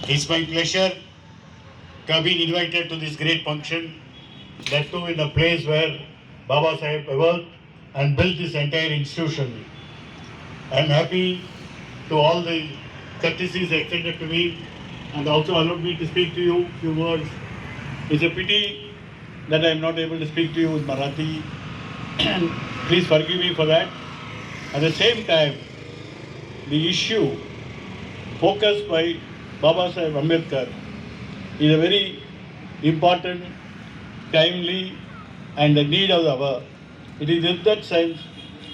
It's my pleasure to have been invited to this great function, that too in a place where Baba Sahib worked and built this entire institution. I'm happy to all the courtesies extended to me and also allowed me to speak to you a few words. It's a pity that I'm not able to speak to you in Marathi. Please forgive me for that. At the same time, the issue focused by Baba Sahib Ambedkar is a very important, timely, and the need of the hour. It is in that sense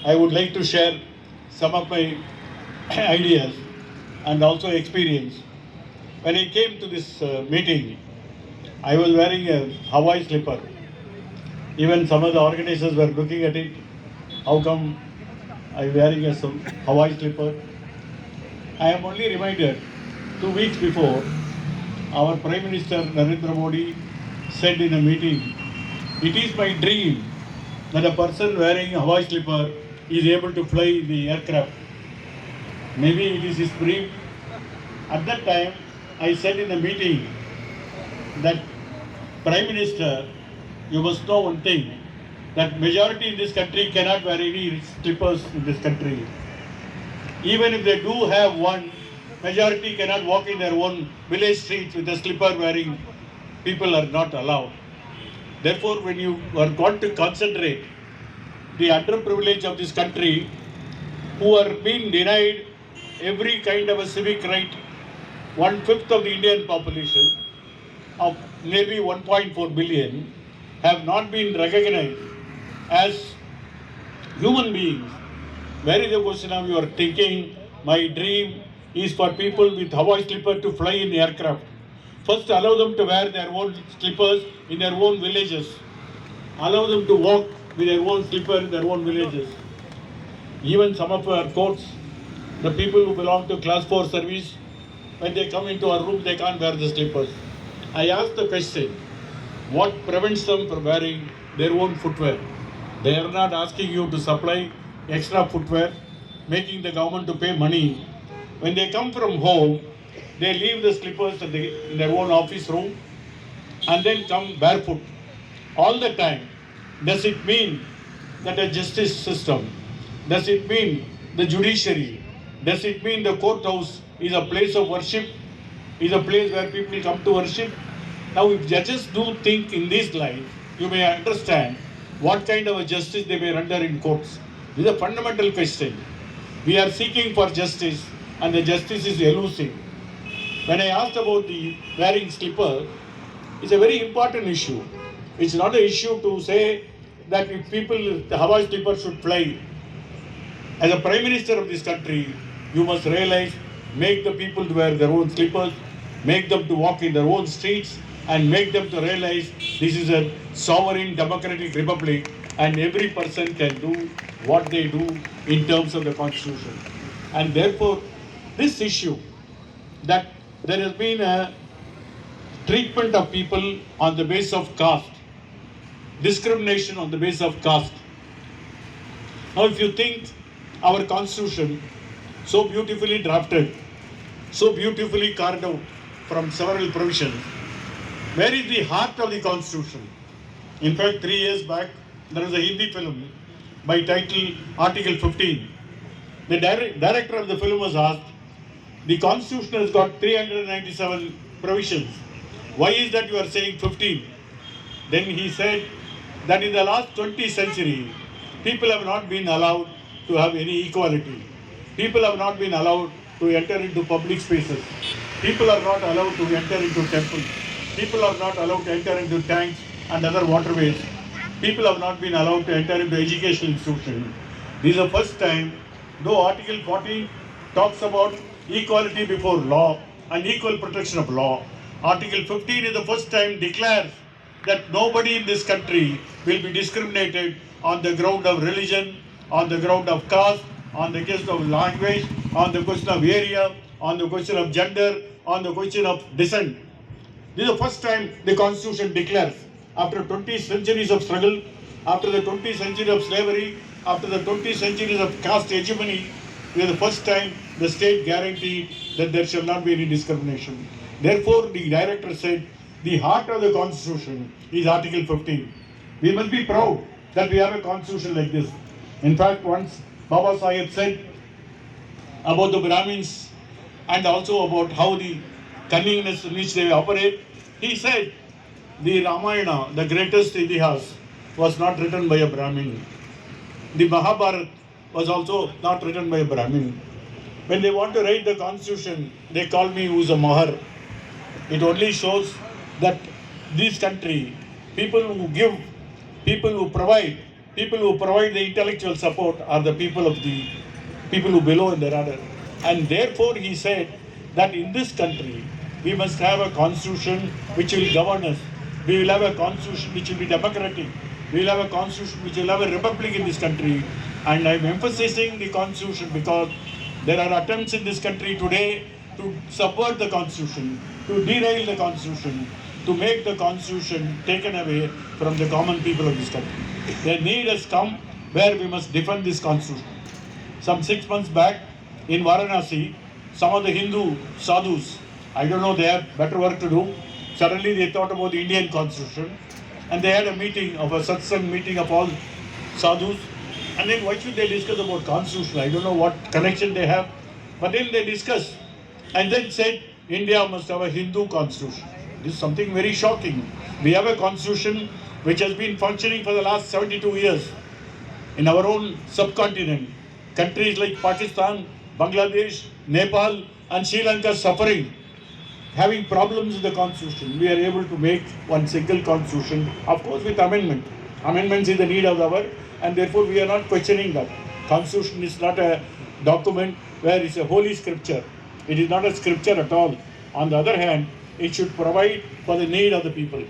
I would like to share some of my ideas and also experience. When I came to this meeting, I was wearing a Hawaii slipper. Even some of the organizers were looking at it. How come I'm wearing a Hawaii slipper? I am only reminded 2 weeks before, our Prime Minister Narendra Modi said in a meeting, "It is my dream that a person wearing a Hawaii slipper is able to fly the aircraft." Maybe it is his dream. At that time, I said in a meeting that Prime Minister, you must know one thing, that majority in this country cannot wear any slippers in this country. Even if they do have one, majority cannot walk in their own village streets with a slipper wearing. People are not allowed. Therefore, when you are got to concentrate the underprivileged of this country, who are being denied every kind of a civic right, 1/5 of the Indian population of maybe 1.4 billion have not been recognized as human beings. Where is the question of your thinking, my dream is for people with Hawaii slipper to fly in aircraft? First, allow them to wear their own slippers in their own villages. Allow them to walk with their own slipper in their own villages. Even some of our courts, the people who belong to class 4 service, when they come into our room, they can't wear the slippers. I ask the question, what prevents them from wearing their own footwear? They are not asking you to supply extra footwear, making the government to pay money. When they come from home, they leave the slippers in their own office room and then come barefoot all the time. Does it mean that the justice system, does it mean the judiciary, does it mean the courthouse is a place of worship, is a place where people come to worship? Now, if judges do think in this line, you may understand what kind of a justice they may render in courts. This is a fundamental question. We are seeking for justice and the justice is elusive. When I asked about the wearing slipper, it's a very important issue. It's not an issue to say that if people, the Hawaii slipper should fly. As a Prime Minister of this country, you must realize, make the people to wear their own slippers, make them to walk in their own streets, and make them to realize this is a sovereign democratic republic and every person can do what they do in terms of the constitution. And therefore, this issue that there has been a treatment of people on the basis of caste, discrimination on the basis of caste. Now, if you think our constitution, so beautifully drafted, so beautifully carved out from several provisions, where is the heart of the constitution? In fact, 3 years back, there was a Hindi film by title Article 15. The director of the film was asked, the constitution has got 397 provisions. Why is that you are saying 15? Then he said that in the last 20th century, people have not been allowed to have any equality. People have not been allowed to enter into public spaces. People are not allowed to enter into temples. People are not allowed to enter into tanks and other waterways. People have not been allowed to enter into educational institutions. This is the first time, though Article 14 talks about equality before law and equal protection of law, Article 15 is the first time declares that nobody in this country will be discriminated on the ground of religion, on the ground of caste, on the question of language, on the question of area, on the question of gender, on the question of descent. This is the first time the Constitution declares, after 20 centuries of struggle, after the 20th century of slavery, after the 20 centuries of caste hegemony, this is the first time the state guaranteed that there shall not be any discrimination. Therefore, the director said, the heart of the constitution is Article 15. We must be proud that we have a constitution like this. In fact, once Baba Sahib said about the Brahmins and also about how the cunningness in which they operate, he said, the Ramayana, the greatest Itihas, was not written by a Brahmin. The Mahabharata was also not written by a Brahmin. When they want to write the constitution, they call me who's a Mahar. It only shows that this country, people who give, people who provide the intellectual support are the people who below in the radar. And therefore he said that in this country, we must have a constitution which will govern us. We will have a constitution which will be democratic. We will have a constitution which will have a republic in this country. And I am emphasizing the constitution because there are attempts in this country today to subvert the constitution, to derail the constitution, to make the constitution taken away from the common people of this country. The need has come where we must defend this constitution. Some 6 months back in Varanasi, some of the Hindu sadhus, I don't know, they have better work to do. Suddenly they thought about the Indian constitution and they had a meeting of a satsang meeting of all sadhus. And then why should they discuss about constitution? I don't know what connection they have. But then they discussed and then said India must have a Hindu constitution. This is something very shocking. We have a constitution which has been functioning for the last 72 years in our own subcontinent. Countries like Pakistan, Bangladesh, Nepal and Sri Lanka suffering, having problems with the constitution. We are able to make one single constitution, of course with amendment. Amendments is the need of the hour and therefore we are not questioning that. Constitution is not a document where it's a holy scripture. It is not a scripture at all. On the other hand, it should provide for the need of the people.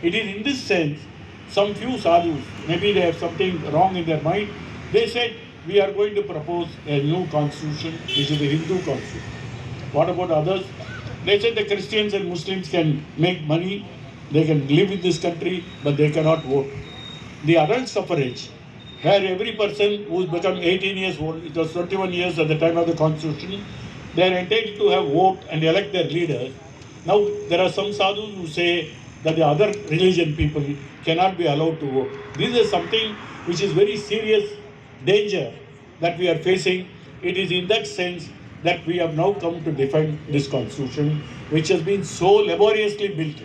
It is in this sense, some few sadhus, maybe they have something wrong in their mind, they said, we are going to propose a new constitution, which is the Hindu constitution. What about others? They said the Christians and Muslims can make money, they can live in this country, but they cannot vote. The adult suffrage, where every person who's become 18 years old, it was 21 years at the time of the constitution, they are entitled to have vote and elect their leaders. Now, there are some sadhus who say that the other religion people cannot be allowed to vote. This is something which is very serious danger that we are facing. It is in that sense that we have now come to defend this constitution, which has been so laboriously built,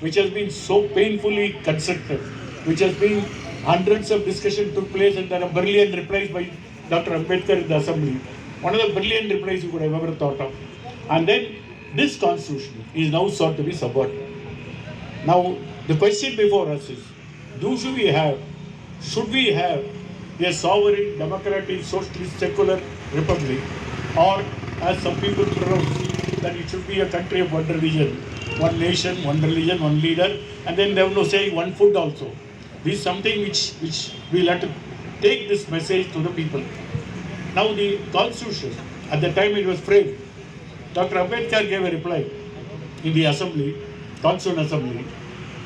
which has been so painfully constructed, which has been hundreds of discussions took place and there are brilliant replies by Dr. Ambedkar in the assembly. One of the brilliant replies you could have ever thought of. And then this constitution is now sought to be subverted. Now, the question before us is, should we have a sovereign, democratic, socialist, secular republic, or as some people pronounce, that it should be a country of one religion, one nation, one religion, one leader, and then they will say one food also. This is something which we'll have to take this message to the people. Now the constitution, at the time it was framed, Dr. Ambedkar gave a reply in the assembly, Constituent Assembly,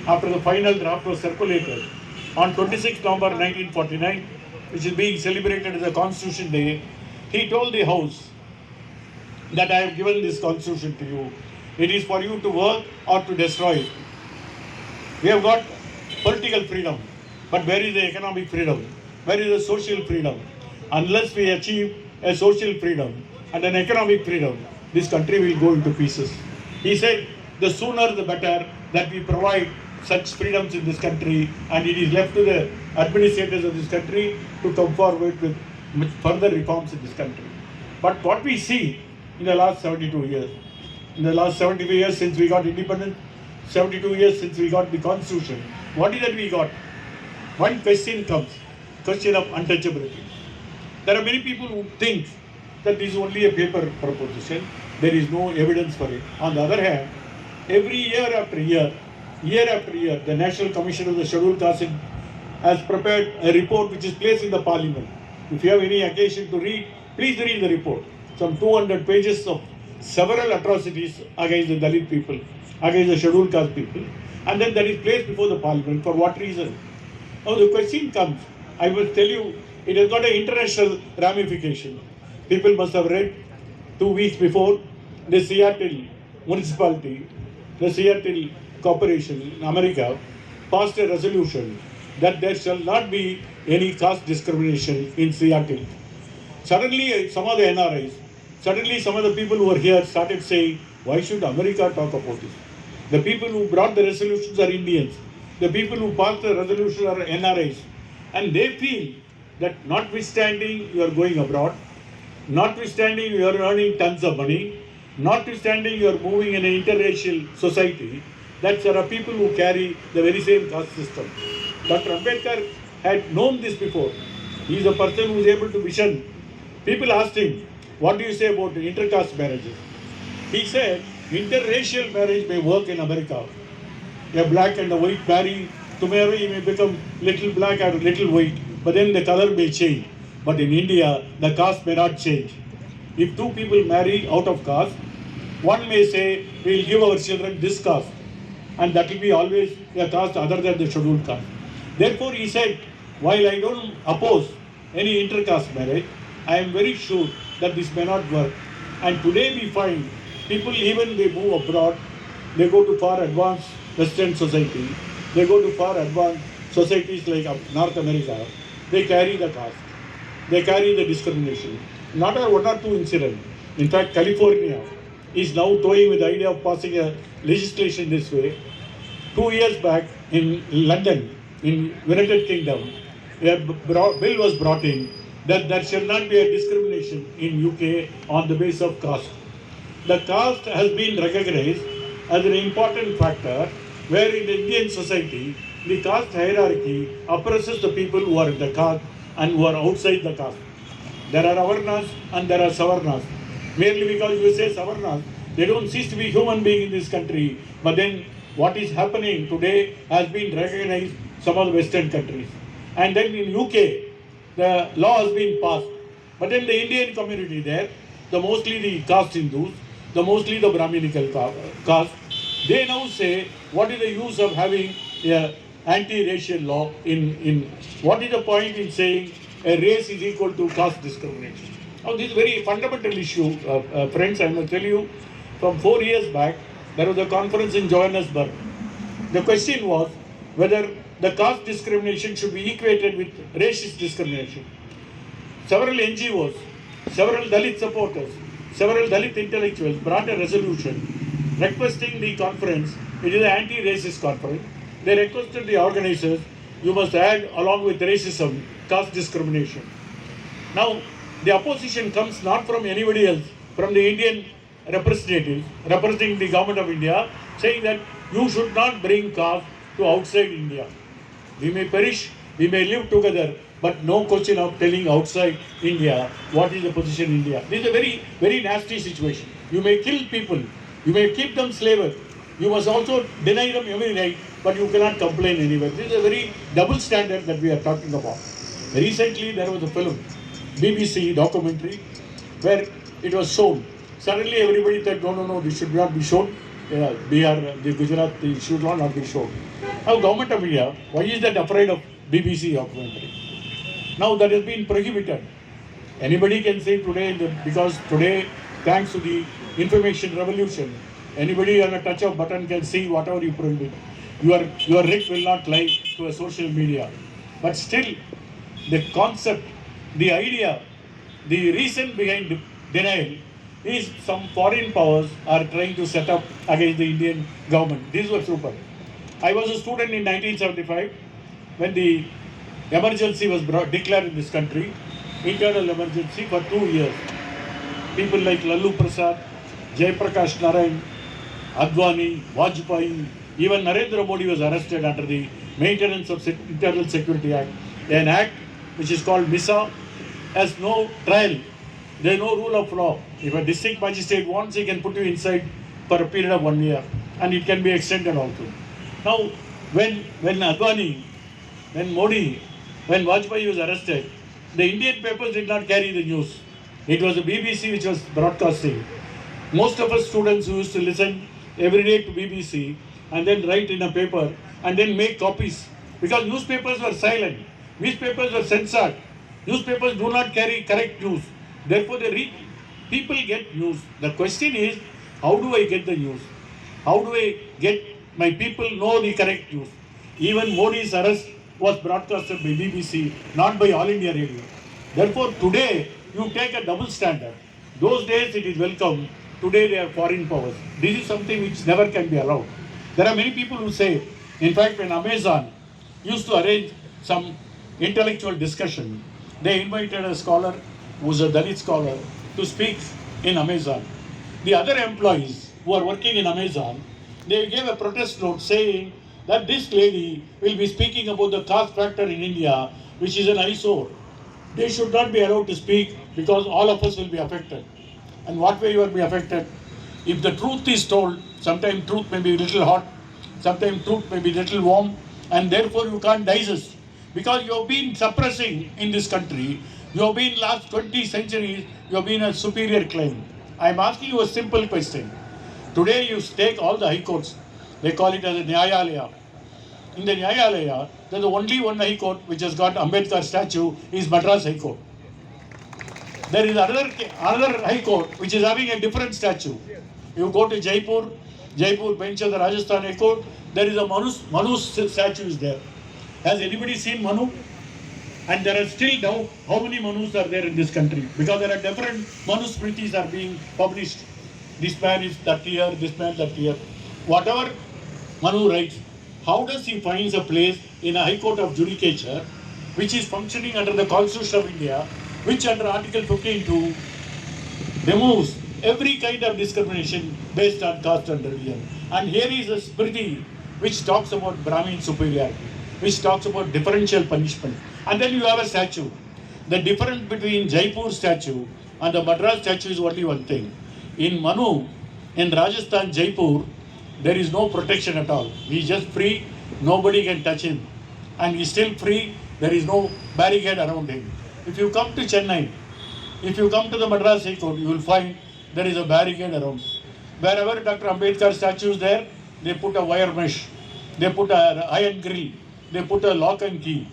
after the final draft was circulated on 26 November 1949, which is being celebrated as a Constitution Day. He told the House that I have given this Constitution to you. It is for you to work or to destroy it. We have got political freedom, but where is the economic freedom? Where is the social freedom? Unless we achieve a social freedom and an economic freedom, this country will go into pieces. He said, the sooner the better that we provide such freedoms in this country, and it is left to the administrators of this country to come forward with further reforms in this country. But what we see in the last 72 years, in the last 75 years since we got independence, 72 years since we got the constitution, what is that we got? One question comes, question of untouchability. There are many people who think that this is only a paper proposition, there is no evidence for it. On the other hand, every year after year, the National Commission of the Scheduled Castes has prepared a report which is placed in the Parliament. If you have any occasion to read, please read the report. Some 200 pages of several atrocities against the Dalit people, against the Scheduled Caste people, and then that is placed before the Parliament. For what reason? Now the question comes, I will tell you, it has got an international ramification. People must have read 2 weeks before, the Seattle municipality the Seattle Corporation in America passed a resolution that there shall not be any caste discrimination in Seattle. Suddenly, some of the NRIs, suddenly some of the people who were here started saying, why should America talk about this? The people who brought the resolutions are Indians. The people who passed the resolution are NRIs. And they feel that notwithstanding you are going abroad, notwithstanding you are earning tons of money, notwithstanding you are moving in an interracial society, that there are people who carry the very same caste system. Dr. Ambedkar had known this before. He is a person who is able to vision. People asked him, what do you say about intercaste marriages? He said, interracial marriage may work in America. A black and a white marry, tomorrow he may become little black or little white, but then the color may change. But in India, the caste may not change. If two people marry out of caste, one may say, we will give our children this caste, and that will be always a caste other than the scheduled caste. Therefore, he said, while I don't oppose any intercaste marriage, I am very sure that this may not work. And today we find people, even they move abroad, they go to far advanced Western society, they go to far advanced societies like North America, they carry the caste, they carry the discrimination. Not a one or two incidents. In fact, California is now toying with the idea of passing a legislation this way. 2 years back in London, in United Kingdom, a bill was brought in that there shall not be a discrimination in UK on the basis of caste. The caste has been recognized as an important factor where in the Indian society, the caste hierarchy oppresses the people who are in the caste and who are outside the caste. There are Avarnas and there are Savarnas. Merely because you say Savarnas, they don't cease to be human beings in this country. But then what is happening today has been recognized some of the Western countries. And then in UK, the law has been passed. But then the Indian community there, mostly the caste Hindus, mostly the Brahminical caste, they now say, what is the use of having an anti-racial law in what is the point in saying a race is equal to caste discrimination? Now this is a very fundamental issue, friends. I must tell you, from 4 years back, there was a conference in Johannesburg. The question was whether the caste discrimination should be equated with racist discrimination. Several NGOs, several Dalit supporters, several Dalit intellectuals brought a resolution requesting the conference, it is an anti-racist conference, they requested the organizers, you must add along with racism, caste discrimination. Now, the opposition comes not from anybody else, from the Indian representatives representing the government of India, saying that you should not bring caste to outside India. We may perish, we may live together, but no question of telling outside India what is the position in India. This is a very, very nasty situation. You may kill people, you may keep them slaves, you must also deny them every right, but you cannot complain anywhere. This is a very double standard that we are talking about. Recently there was a film, BBC documentary, where it was shown. Suddenly everybody said, no, this should not be shown. Bihar, the Gujarat, it should not be shown. Now government of India, why is that afraid of BBC documentary? Now that has been prohibited. Anybody can say today, because today, thanks to the information revolution, anybody on a touch of button can see whatever you prohibit. Your writ will not lie to a social media. But still, the concept, the idea, the reason behind denial is some foreign powers are trying to set up against the Indian government. This was super. I was a student in 1975 when the emergency was declared in this country, internal emergency for 2 years. People like Lalu Prasad, Jayaprakash Narayan, Advani, Vajpayee, even Narendra Modi was arrested under the Maintenance of Internal Security Act, an act which is called MISA, has no trial. There is no rule of law. If a district magistrate wants, he can put you inside for a period of 1 year, and it can be extended also. Now, when Advani, when Modi, when Vajpayee was arrested, the Indian papers did not carry the news. It was the BBC which was broadcasting. Most of us students who used to listen every day to BBC and then write in a paper and then make copies, because newspapers were silent. Newspapers were censored. Newspapers do not carry correct news. Therefore, they read. People get news. The question is, how do I get the news? How do I get my people know the correct news? Even Modi's arrest was broadcasted by BBC, not by All India Radio. Therefore, today you take a double standard. Those days it is welcome. Today they are foreign powers. This is something which never can be allowed. There are many people who say, in fact, when Amazon used to arrange some intellectual discussion, they invited a scholar who is a Dalit scholar to speak in Amazon. The other employees who are working in Amazon, they gave a protest note saying that this lady will be speaking about the caste factor in India, which is an eyesore. They should not be allowed to speak because all of us will be affected. And what way you will be affected? If the truth is told, sometimes truth may be a little hot, sometimes truth may be a little warm, and therefore you can't digest. Because you have been suppressing in this country, you have been last 20 centuries, you have been a superior claim. I am asking you a simple question. Today you take all the high courts, they call it as a Nyayalaya. In the Nyayalaya, there is only one high court which has got Ambedkar statue is Madras High Court. There is another high court which is having a different statue. You go to Jaipur bench of the Rajasthan High Court, there is a Manu statue is there. Has anybody seen Manu? And there are still now, how many Manus are there in this country? Because there are different Manu Smritis are being published. This man is that year, this man that year. Whatever Manu writes, how does he find a place in a High Court of Judicature which is functioning under the Constitution of India, which under Article 15(2) removes every kind of discrimination based on caste and religion. And here is a Smriti which talks about Brahmin superiority, which talks about differential punishment. And then you have a statue. The difference between Jaipur statue and the Madras statue is only one thing. In Manu, in Rajasthan, Jaipur, there is no protection at all. He is just free, nobody can touch him. And he is still free, there is no barricade around him. If you come to Chennai, if you come to the Madras High Court, you will find there is a barricade around. Wherever Dr. Ambedkar statue is there, they put a wire mesh, they put an iron grill, they put a lock and key.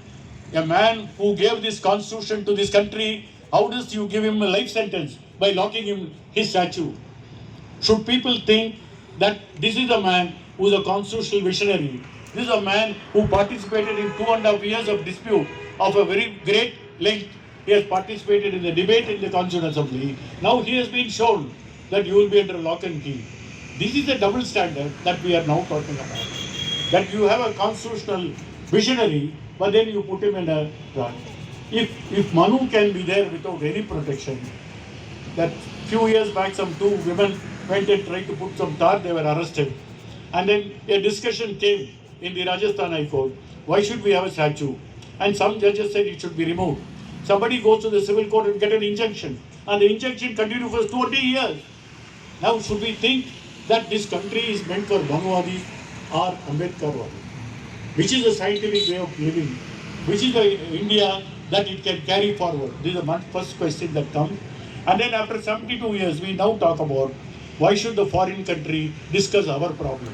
A man who gave this constitution to this country, how does you give him a life sentence by locking him his statue? Should people think that this is a man who is a constitutional visionary? This is a man who participated in 2.5 years of dispute of a very great length. He has participated in the debate in the Constituent Assembly. Now he has been shown that you will be under lock and key. This is a double standard that we are now talking about. That you have a constitutional visionary, but then you put him in a trap. If Manu can be there without any protection, that few years back some two women went and tried to put some tar, they were arrested. And then a discussion came in the Rajasthan High Court. Why should we have a statue? And some judges said it should be removed. Somebody goes to the civil court and get an injunction. And the injunction continues for 20 years. Now should we think that this country is meant for Manuwadis or Ambedkarwadis? Which is the scientific way of living? Which is the India that it can carry forward? This is the first question that comes. And then after 72 years, we now talk about why should the foreign country discuss our problem?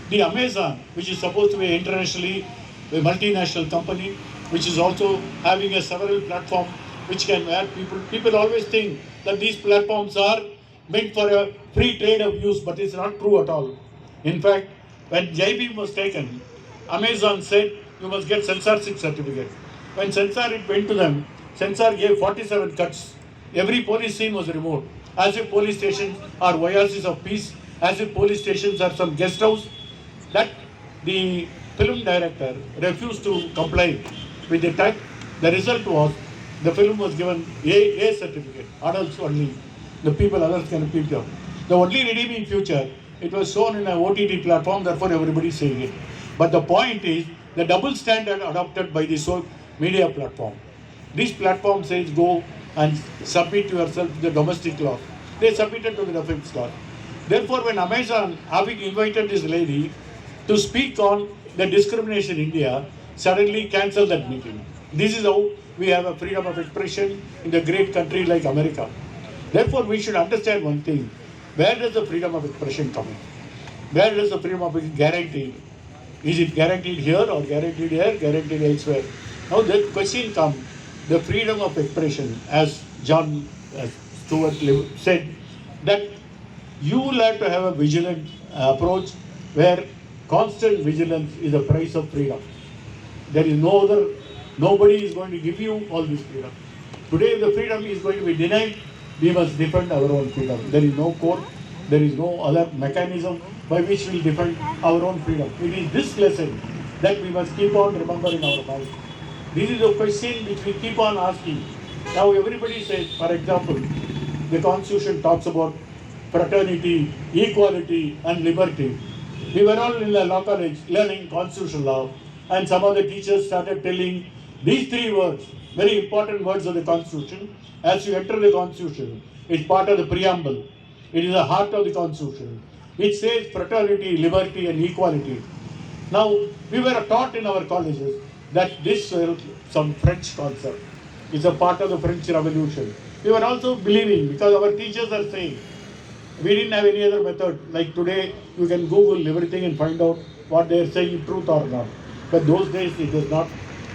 The Amazon, which is supposed to be internationally a multinational company, which is also having a several platform which can where people always think that these platforms are meant for a free trade of use, but it's not true at all. In fact, when JB was taken, Amazon said you must get censorship certificate. When censor it went to them, censor gave 47 cuts. Every police scene was removed. As if police stations are oases of peace, as if police stations are some guest house. That the film director refused to comply with the tag. The result was the film was given A certificate. Adults only. The people others can repeat them. The only redeeming feature, it was shown in an OTT platform, therefore everybody is saying it. But the point is the double standard adopted by the media platform. This platform says go and submit yourself to the domestic law. They submitted to the defense law. Therefore, when Amazon, having invited this lady to speak on the discrimination in India, suddenly cancelled that meeting. This is how we have a freedom of expression in a great country like America. Therefore, we should understand one thing. Where does the freedom of expression come in? Where does the freedom of expression guaranteed? Is it guaranteed here or guaranteed here, guaranteed elsewhere? Now the question comes, the freedom of expression, as John Stuart said, that You will have to have a vigilant approach where constant vigilance is the price of freedom. There is no other, nobody is going to give you all this freedom. Today the freedom is going to be denied, we must defend our own freedom. There is no court, there is no other mechanism by which we will defend our own freedom. It is this lesson that we must keep on remembering in our mind. This is a question which we keep on asking. Now everybody says, for example, the Constitution talks about fraternity, equality and liberty. We were all in the law college learning constitutional law, and some of the teachers started telling these three words, very important words of the Constitution. As you enter the Constitution, it's part of the preamble. It is the heart of the Constitution. It says fraternity, liberty and equality. Now, we were taught in our colleges that this is some French concept. It's a part of the French Revolution. We were also believing, because our teachers are saying, we didn't have any other method. Like today, you can Google everything and find out what they are saying, truth or not. But those days, it was not.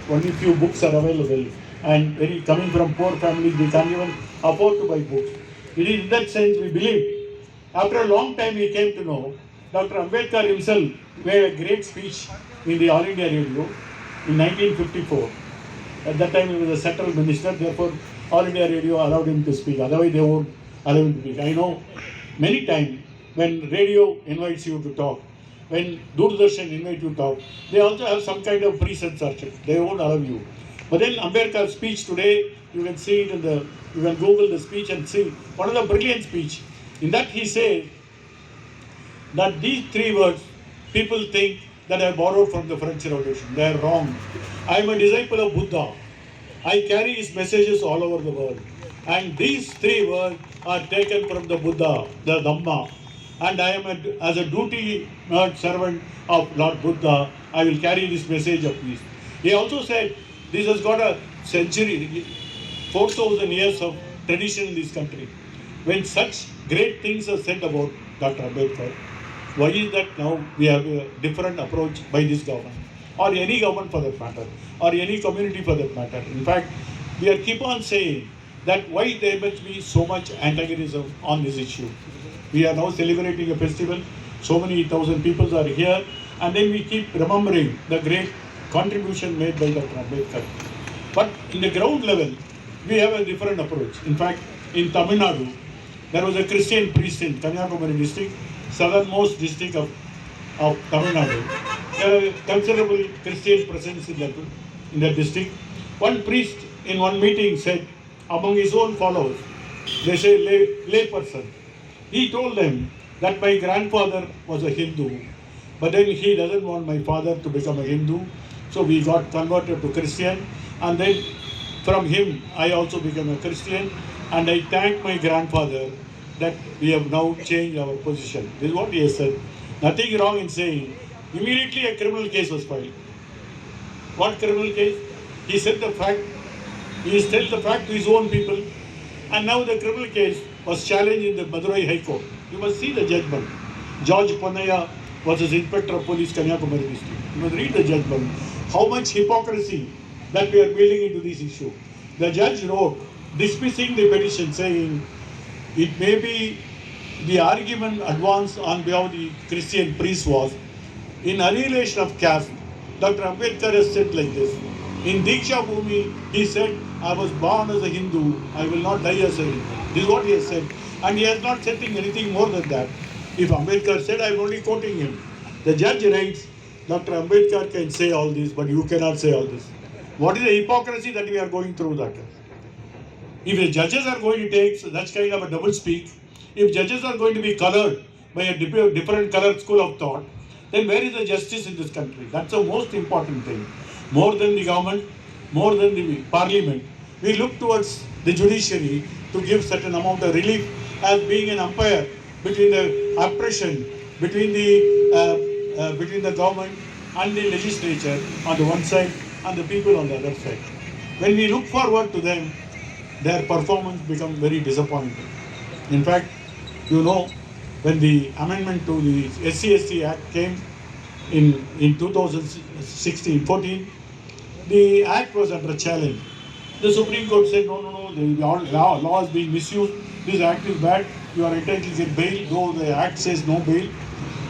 Only few books are available. And very coming from poor families, we can't even afford to buy books. It is in that sense we believe. After a long time, we came to know Dr. Ambedkar himself made a great speech in the All India Radio in 1954. At that time, he was a central minister, therefore, All India Radio allowed him to speak. Otherwise, they won't allow him to speak. I know many times when radio invites you to talk, when Doordarshan invites you to talk, they also have some kind of pre-censorship. They won't allow you. But then Ambedkar's speech today, you can see it you can Google the speech and see one of the brilliant speech. In that he says that these three words, people think that I borrowed from the French Revolution. They are wrong. I am a disciple of Buddha. I carry his messages all over the world. And these three words are taken from the Buddha, the Dhamma. And I am, as a duty servant of Lord Buddha, I will carry this message of peace. He also said, this has got a century, 4,000 years of tradition in this country. When such great things are said about Dr. Ambedkar, why is that now we have a different approach by this government, or any government for that matter, or any community for that matter? In fact, we are keep on saying that why there must be so much antagonism on this issue. We are now celebrating a festival, so many thousand people are here, and then we keep remembering the great contribution made by Dr. Ambedkar. But in the ground level, we have a different approach. In fact, in Tamil Nadu, there was a Christian priest in Kanyakumari district, southernmost district of Tamil Nadu. There are considerable Christian presence in that district. One priest in one meeting said, among his own followers, they say lay person, he told them that my grandfather was a Hindu, but then he doesn't want my father to become a Hindu, so we got converted to Christian, and then from him I also became a Christian, and I thank my grandfather that we have now changed our position. This is what he has said. Nothing wrong in saying. Immediately a criminal case was filed. What criminal case? He said the fact, he told the fact to his own people, and now the criminal case was challenged in the Madurai High Court. You must see the judgment. George Ponnaya was his Inspector of Police, Kanyakumari district. You must read the judgment. How much hypocrisy that we are building into this issue. The judge wrote, dismissing the petition, saying, it may be the argument advanced on behalf of the Christian priest was, in annihilation of caste, Dr. Ambedkar has said like this. In Diksha Bhumi, he said, I was born as a Hindu, I will not die as a Hindu. This is what he has said. And he has not said anything more than that. If Ambedkar said, I am only quoting him. The judge writes, Dr. Ambedkar can say all this, but you cannot say all this. What is the hypocrisy that we are going through that? If the judges are going to take such kind of a double speak, if judges are going to be colored by a different colored school of thought, then where is the justice in this country? That's the most important thing. More than the government, more than the parliament, we look towards the judiciary to give certain amount of relief as being an umpire between the oppression, between the government and the legislature on the one side and the people on the other side. When we look forward to them, their performance becomes very disappointing. In fact, you know, when the amendment to the SC/ST Act came in 2016-14, the act was under challenge. The Supreme Court said, no, the law is being misused, this act is bad, you are entitled to get bail, though the Act says no bail.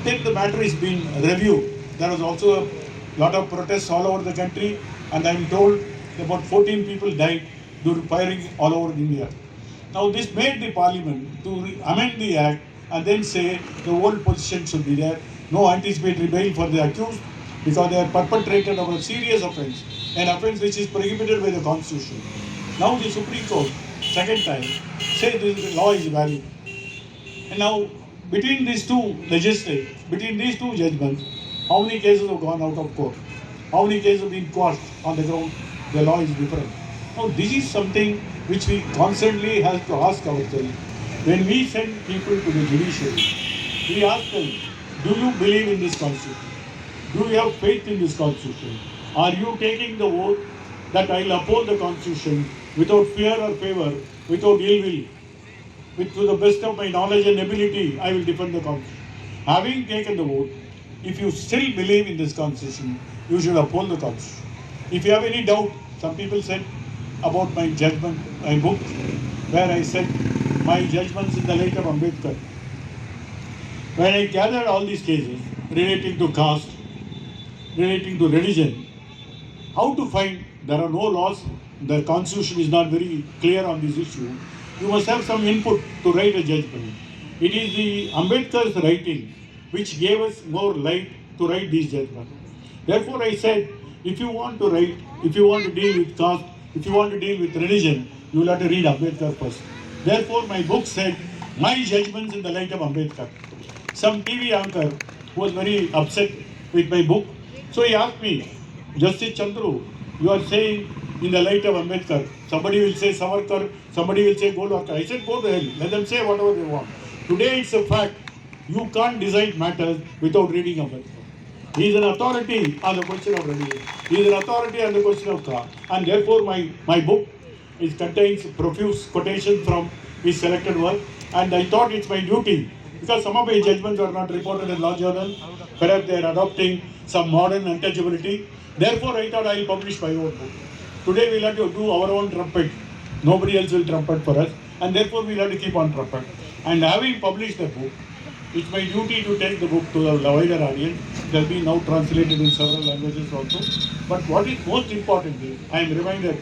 Then the matter is being reviewed. There was also a lot of protests all over the country, and I am told about 14 people died due to firing all over India. Now this made the parliament to amend the act and then say the old position should be there. No anticipatory bail for the accused because they are perpetrated of a serious offence, an offence which is prohibited by the constitution. Now the Supreme Court, second time, say the law is valid. And now between these two between these two judgments, how many cases have gone out of court? How many cases have been quashed on the ground? The law is different. Now this is something which we constantly have to ask ourselves. When we send people to the judiciary, we ask them, do you believe in this constitution? Do you have faith in this constitution? Are you taking the oath that I will uphold the constitution without fear or favor, without ill will? To the best of my knowledge and ability, I will defend the constitution. Having taken the oath, if you still believe in this constitution, you should uphold the constitution. If you have any doubt, some people said about my judgment, my book, where I said my judgments in the light of Ambedkar. When I gathered all these cases relating to caste, relating to religion, how to find, there are no laws, the constitution is not very clear on this issue. You must have some input to write a judgment. It is the Ambedkar's writing which gave us more light to write these judgments. Therefore I said, if you want to write, if you want to deal with caste, if you want to deal with religion, you will have to read Ambedkar first. Therefore my book said, my judgments in the light of Ambedkar. Some TV anchor was very upset with my book. So he asked me, Justice Chandru, you are saying in the light of Ambedkar, somebody will say Savarkar, somebody will say Golwalkar. I said, go to hell, let them say whatever they want. Today it's a fact, you can't decide matters without reading Ambedkar. He is an authority on the question of religion. He is an authority on the question of caste. And therefore my book contains profuse quotations from his selected work. And I thought it's my duty, because some of my judgments are not reported in law journal. Perhaps they are adopting some modern untouchability. Therefore I thought I will publish my own book. Today we will have to do our own trumpet. Nobody else will trumpet for us. And therefore we will have to keep on trumpet. And having published the book, it's my duty to take the book to a wider audience. It has been now translated in several languages also. But what is most important is, I am reminded,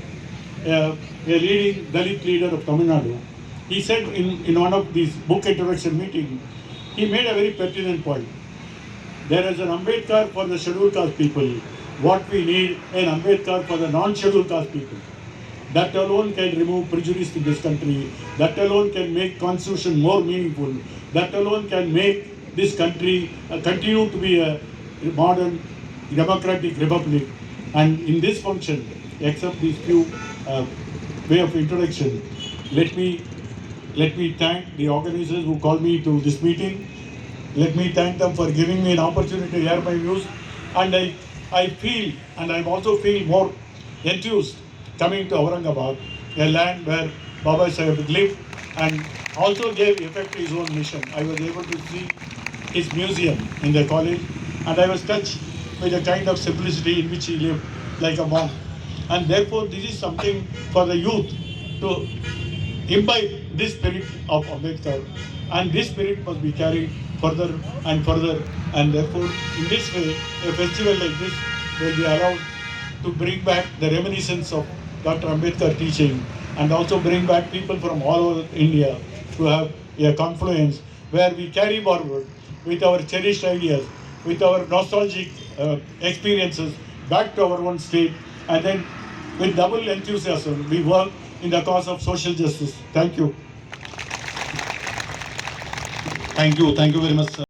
a leading Dalit leader of Tamil Nadu, he said in one of these book introduction meetings, he made a very pertinent point. There is an Ambedkar for the scheduled caste people. What we need, an Ambedkar for the non-scheduled caste people. That alone can remove prejudice in this country. That alone can make constitution more meaningful. That alone can make this country continue to be a modern democratic republic. And in this function, except these few way of introduction, let me thank the organizers who called me to this meeting. Let me thank them for giving me an opportunity to hear my views. And I feel, and I also feel more enthused coming to Aurangabad, a land where Baba Saheb lived and also gave effect to his own mission. I was able to see his museum in the college, and I was touched with the kind of simplicity in which he lived, like a monk. And therefore this is something for the youth to imbibe this spirit of Ambedkar, and this spirit must be carried further and further. And therefore in this way, a festival like this will be allowed to bring back the reminiscence of Dr. Ambedkar teaching, and also bring back people from all over India to have a confluence where we carry forward with our cherished ideas, with our nostalgic experiences back to our own state, and then with double enthusiasm we work in the cause of social justice. Thank you. Thank you very much, sir.